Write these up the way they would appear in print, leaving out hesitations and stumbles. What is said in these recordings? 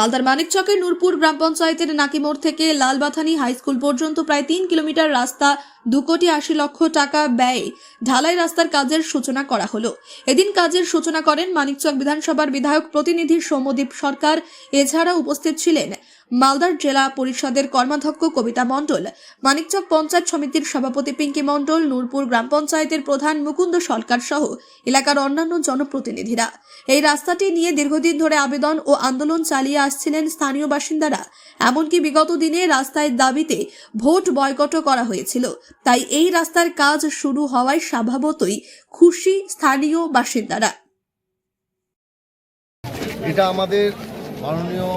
মালদার মানিকচকের নূরপুর গ্রাম পঞ্চায়েতের নাকিমোড় থেকে লালবাথানি হাই স্কুল পর্যন্ত প্রায় 3 কিলোমিটার রাস্তা 2,80,00,000 টাকা ব্যয়ে ঢালাই রাস্তার কাজের সূচনা করা হলো। এদিন কাজের সূচনা করেন মানিকচক বিধানসভার বিধায়ক প্রতিনিধি সৌম্যদীপ সরকার। এছাড়া উপস্থিত ছিলেন মালদার জেলা পরিষদের কর্মাধ্যক্ষ কবিতা মণ্ডল, মানিকচক পঞ্চায়েত সমিতির সভাপতি পিঙ্কি মণ্ডল, নূরপুর গ্রাম পঞ্চায়েতের প্রধান মুকুন্দ সরকার সহ এলাকার অন্যান্য জনপ্রতিনিধিরা। এই রাস্তাটি নিয়ে দীর্ঘদিন ধরে আবেদন ও আন্দোলন চালিয়ে আসছিলেন স্থানীয় বাসিন্দারা। এমনকি বিগত দিনে রাস্তার দাবিতে ভোট বয়কটও করা হয়েছিল। তাই এই রাস্তার কাজ শুরু হওয়ায় স্বভাবতই খুশি স্থানীয় বাসিন্দারা। এটা আমাদের মাননীয়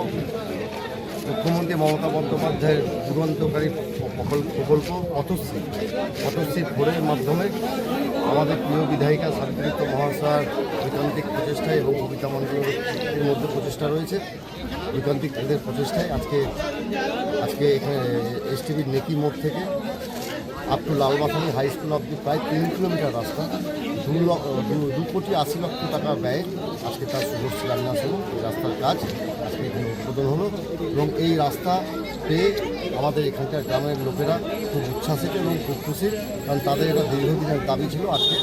মুখ্যমন্ত্রী মমতা বন্দ্যোপাধ্যায়ের যুগান্তকারী প্রকল্প পথশ্রী ফোরের মাধ্যমে আমাদের প্রিয় বিধায়িকা সাবিত্রী মহাশয়ের ঐকান্তিক প্রচেষ্টায় এবং কবিতা মণ্ডলের মধ্যে প্রচেষ্টা রয়েছে। ঐকান্তিক এদের প্রচেষ্টায় আজকে এখানে এসটিভির নেকি মোড় থেকে আপ টু লালবাথানি হাই স্কুল অব্দি প্রায় 3 কিলোমিটার রাস্তা 2,80,00,000 টাকা ব্যয় আজকে তার শুভ শিলান্যাস হলো। এই রাস্তার কাজ আজকে এখানে উদ্বোধন হলো এবং এই রাস্তা পেয়ে আমাদের এখানকার গ্রামের লোকেরা খুব উচ্ছ্বাসিত এবং খুব খুশি, কারণ তাদের এটা দীর্ঘদিনের দাবি ছিল। আজকে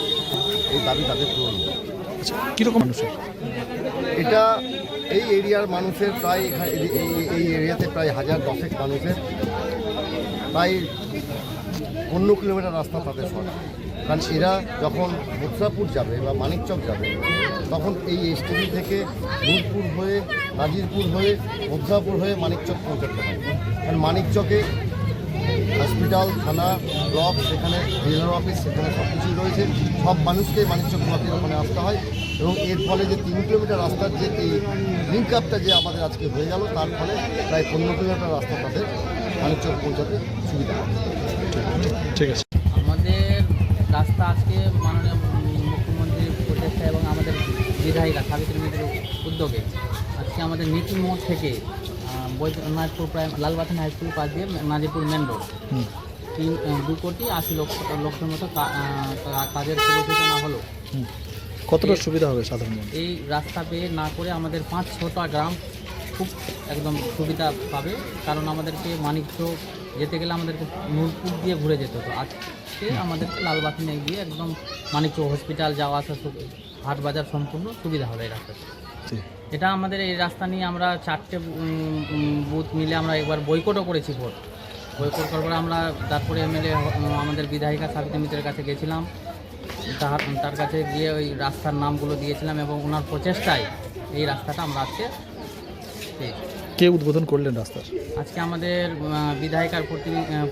এই দাবি তাদের পূরণ হলো। কীরকম মানুষের এটা এই এরিয়ার মানুষের প্রায় এই এরিয়াতে প্রায় 10,000 মানুষের প্রায় 15 কিলোমিটার রাস্তা তাদের সরা, কারণ এরা যখন মথুরাপুর যাবে বা মানিকচক যাবে তখন এই এসটিভি থেকে নূরপুর হয়ে নাজিরপুর হয়ে মথুরাপুর হয়ে মানিকচক পৌঁছাতে হবে। কারণ মানিকচকে হসপিটাল, থানা, ব্লক, সেখানে ডিএলআর অফিস, সেখানে সব কিছুই রয়েছে। সব মানুষকে মানিকচক ব্লকের ওখানে আসতে হয় এবং এর ফলে যে 3 কিলোমিটার রাস্তার যে এই লিঙ্ক আপটা যে আমাদের আজকে হয়ে গেল, তার ফলে প্রায় 15 কিলোমিটার রাস্তা তাদের মানিকচক পৌঁছাতে সুবিধা হবে। ঠিক আছে। আমাদের রাস্তা আজকে মাননীয় মুখ্যমন্ত্রীর প্রচেষ্টা এবং আমাদের বিধায়িকা সাবিত্রী মিত্রের উদ্যোগে আজকে আমাদের নিকি মোড় থেকে বৈদ্যনাথপুর প্রায় লালবাথানি হাই স্কুল পাশ দিয়ে নাজিরপুর মেন রোড 2,80,00,000 মতো কাজের শুভ সূচনা হলো। কতটা সুবিধা হবে সাধারণ মানুষ? এই রাস্তা পেয়ে না করে আমাদের 5-6টা গ্রাম খুব একদম সুবিধা পাবে, কারণ আমাদেরকে মানিকচক যেতে গেলে আমাদেরকে নূরপুর দিয়ে ঘুরে যেতে হতো। আজকে আমাদেরকে লালবাথানি গিয়ে একদম মানিকচক হসপিটাল যাওয়া আসা, হাট বাজার সম্পূর্ণ সুবিধা হবে এই রাস্তাতে। এটা আমাদের এই রাস্তা নিয়ে আমরা 4টে বুথ মিলে আমরা একবার বয়কটও করেছি। ভোট বয়কট করার পরে আমরা তারপরে এমএলএ আমাদের বিধায়িকা সাবিত্রী মিত্রের কাছে গেছিলাম। তার কাছে গিয়ে ওই রাস্তার নামগুলো দিয়েছিলাম এবং ওনার প্রচেষ্টায় এই রাস্তাটা আমরা আজকে কে উদ্বোধন করলেন রাস্তার? আজকে আমাদের বিধায়িকার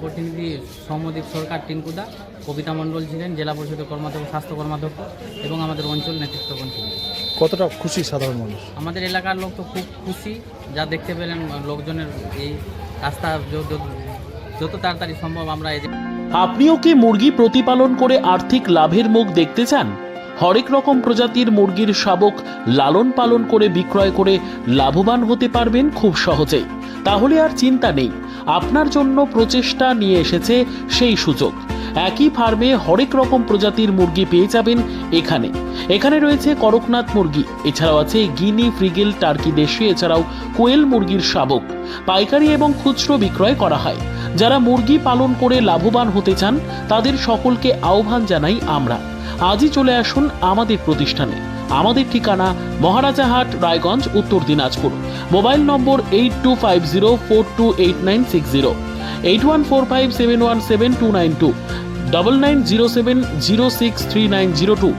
প্রতিনিধি সৌম্যদীপ সরকার টিনকুদা, কবিতা মণ্ডল ছিলেন জেলা পরিষদের কর্মাধ্যক্ষ, স্বাস্থ্য কর্মাধ্যক্ষ এবং আমাদের অঞ্চল নেতৃত্বগণ ছিলেন। কতটা খুশি সাধারণ মানুষ? আমাদের এলাকার লোক তো খুব খুশি, যা দেখতে পেলেন লোকজনের এই রাস্তা যত তাড়াতাড়ি সম্ভব আমরা এই। আপনিও কি মুরগি প্রতিপালন করে আর্থিক লাভের মুখ দেখতে চান? হরেক রকম প্রজাতির মুরগির শাবক লালন পালন করে বিক্রয় করে লাভবান হতে পারবেন খুব সহজেই। তাহলে আর চিন্তা নেই, আপনার জন্য প্রচেষ্টা নিয়ে এসেছে সেই সুযোগ। একই ফার্মে হরেক রকম প্রজাতির মুরগি পেয়ে যাবেন এখানে রয়েছে করকনাথ মুরগি, এছাড়াও আছে গিনি, ফ্রিগেল, টার্কি দেশি, এছাড়াও কোয়েল মুরগির শাবক পাইকারি এবং খুচরো বিক্রয় করা হয়। যারা মুরগি পালন করে লাভবান হতে চান তাদের সকলকে আহ্বান জানাই আমরা। আজই চলে আসুন আমাদের প্রতিষ্ঠানে। আমাদের ঠিকানা মহারাজাহাট, রায়গঞ্জ, উত্তর দিনাজপুর। মোবাইল নম্বর 8250428960, 8145717292, 9907063902।